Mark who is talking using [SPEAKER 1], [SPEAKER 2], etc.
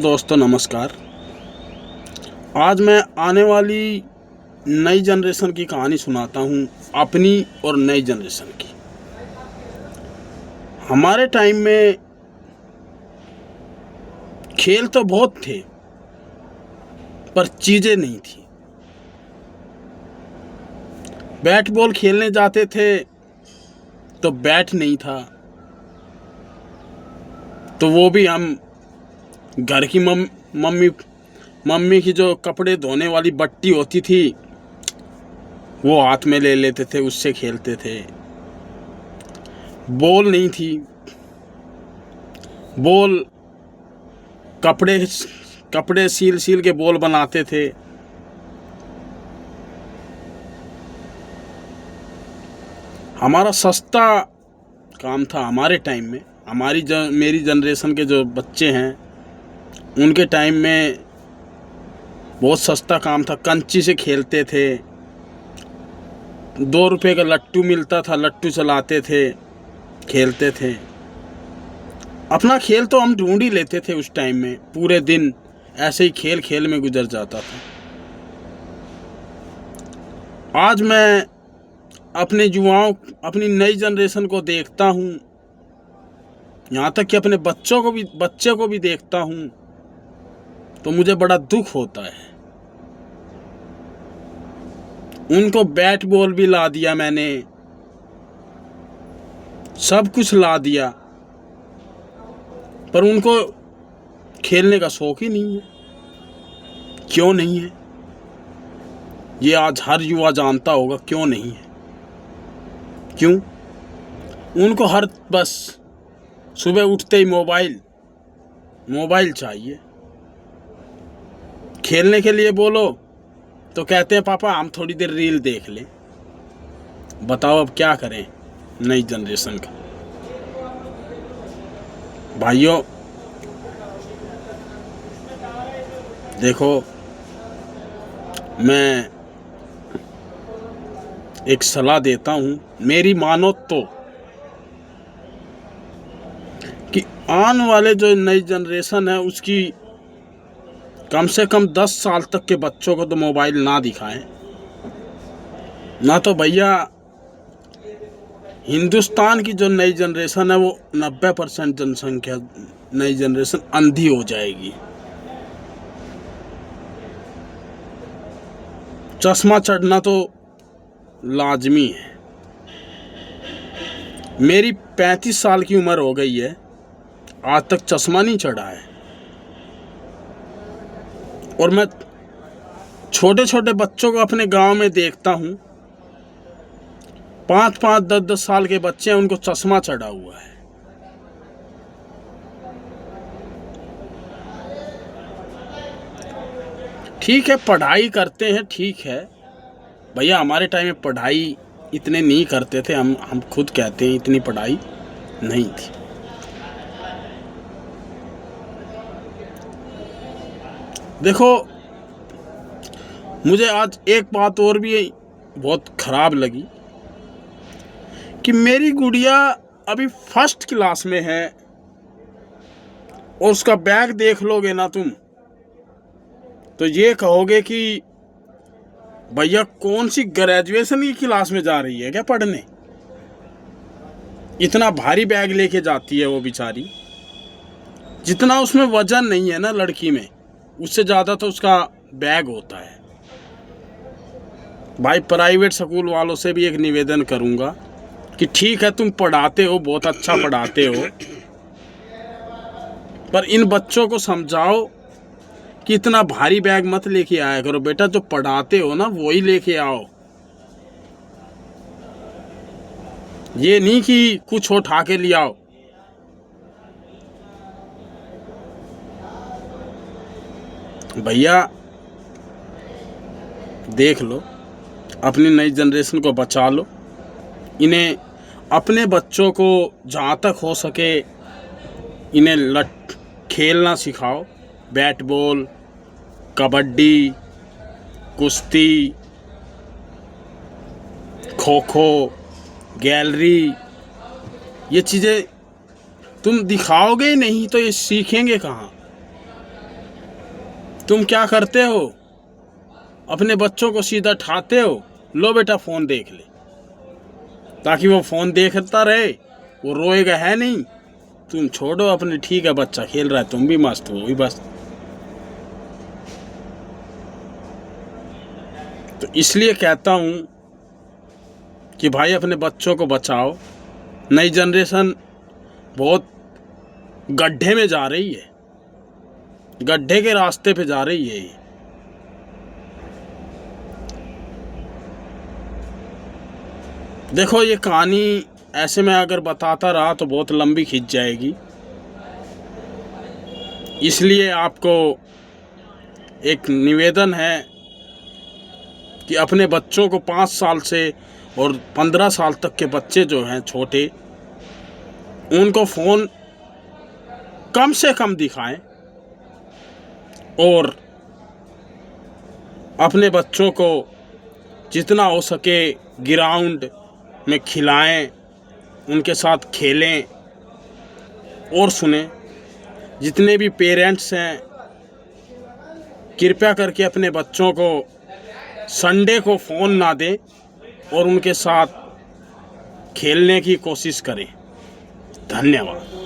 [SPEAKER 1] दोस्तों नमस्कार। आज मैं आने वाली नई जनरेशन की कहानी सुनाता हूँ, अपनी और नई जनरेशन की। हमारे टाइम में खेल तो बहुत थे पर चीज़ें नहीं थी। बैट बॉल खेलने जाते थे तो बैट नहीं था, तो वो भी हम घर की मम्मी की जो कपड़े धोने वाली बट्टी होती थी वो हाथ में ले लेते थे, उससे खेलते थे। बॉल नहीं थी, बॉल कपड़े सील के बॉल बनाते थे। हमारा सस्ता काम था हमारे टाइम में। मेरी जनरेशन के जो बच्चे हैं उनके टाइम में बहुत सस्ता काम था। कंची से खेलते थे, 2 रुपए का लट्टू मिलता था, लट्टू चलाते थे, खेलते थे। अपना खेल तो हम ढूंढ ही लेते थे उस टाइम में। पूरे दिन ऐसे ही खेल खेल में गुजर जाता था। आज मैं अपने युवाओं, अपनी नई जनरेशन को देखता हूँ, यहाँ तक कि अपने बच्चे को भी देखता हूँ, तो मुझे बड़ा दुख होता है। उनको बैट बॉल भी ला दिया मैंने, सब कुछ ला दिया, पर उनको खेलने का शौक ही नहीं है। क्यों नहीं है ये आज हर युवा जानता होगा। क्यों नहीं है? क्यों? उनको बस सुबह उठते ही मोबाइल चाहिए। खेलने के लिए बोलो तो कहते हैं पापा हम थोड़ी देर रील देख लें। बताओ अब क्या करें नई जनरेशन का। भाइयों देखो, मैं एक सलाह देता हूँ, मेरी मानो तो, कि आने वाले जो नई जनरेशन है उसकी कम से कम 10 साल तक के बच्चों को तो मोबाइल ना दिखाएं। ना तो भैया हिंदुस्तान की जो नई जनरेशन है वो 90% जनसंख्या नई जनरेशन अंधी हो जाएगी। चश्मा चढ़ना तो लाजमी है। मेरी 35 साल की उम्र हो गई है, आज तक चश्मा नहीं चढ़ा है। और मैं छोटे छोटे बच्चों को अपने गांव में देखता हूँ, 5-5, 10-10 साल के बच्चे हैं, उनको चश्मा चढ़ा हुआ है। ठीक है, पढ़ाई करते हैं, ठीक है भैया। हमारे टाइम में पढ़ाई इतने नहीं करते थे, हम खुद कहते हैं इतनी पढ़ाई नहीं थी। देखो, मुझे आज एक बात और भी बहुत खराब लगी कि मेरी गुड़िया अभी 1st क्लास में है और उसका बैग देख लोगे ना तुम तो ये कहोगे कि भैया कौन सी ग्रेजुएशन की क्लास में जा रही है क्या पढ़ने। इतना भारी बैग लेके जाती है वो बेचारी। जितना उसमें वजन नहीं है ना लड़की में, उससे ज़्यादा तो उसका बैग होता है। भाई प्राइवेट स्कूल वालों से भी एक निवेदन करूंगा कि ठीक है तुम पढ़ाते हो, बहुत अच्छा पढ़ाते हो, पर इन बच्चों को समझाओ कि इतना भारी बैग मत लेके आया करो बेटा। जो पढ़ाते हो ना वही लेके आओ। ये नहीं कि कुछ उठा के ले आओ। भैया देख लो, अपनी नई जनरेशन को बचा लो। इन्हें अपने बच्चों को जहाँ तक हो सके इन्हें खेलना सिखाओ। बैट बॉल, कबड्डी, कुश्ती, खो खो, गैलरी, ये चीज़ें तुम दिखाओगे ही नहीं तो ये सीखेंगे कहाँ। तुम क्या करते हो, अपने बच्चों को सीधा ठाते हो, लो बेटा फ़ोन देख ले, ताकि वो फ़ोन देखता रहे, वो रोएगा है नहीं। तुम छोड़ो अपने, ठीक है बच्चा खेल रहा है, तुम भी मस्त हो ही बस। तो इसलिए कहता हूँ कि भाई अपने बच्चों को बचाओ। नई जनरेशन बहुत गड्ढे में जा रही है, गड्ढे के रास्ते पे जा रही है ये। देखो ये कहानी ऐसे में अगर बताता रहा तो बहुत लंबी खिंच जाएगी, इसलिए आपको एक निवेदन है कि अपने बच्चों को 5 साल से और 15 साल तक के बच्चे जो हैं छोटे, उनको फ़ोन कम से कम दिखाएं और अपने बच्चों को जितना हो सके ग्राउंड में खिलाएं, उनके साथ खेलें और सुने। जितने भी पेरेंट्स हैं कृपया करके अपने बच्चों को संडे को फ़ोन ना दें और उनके साथ खेलने की कोशिश करें। धन्यवाद।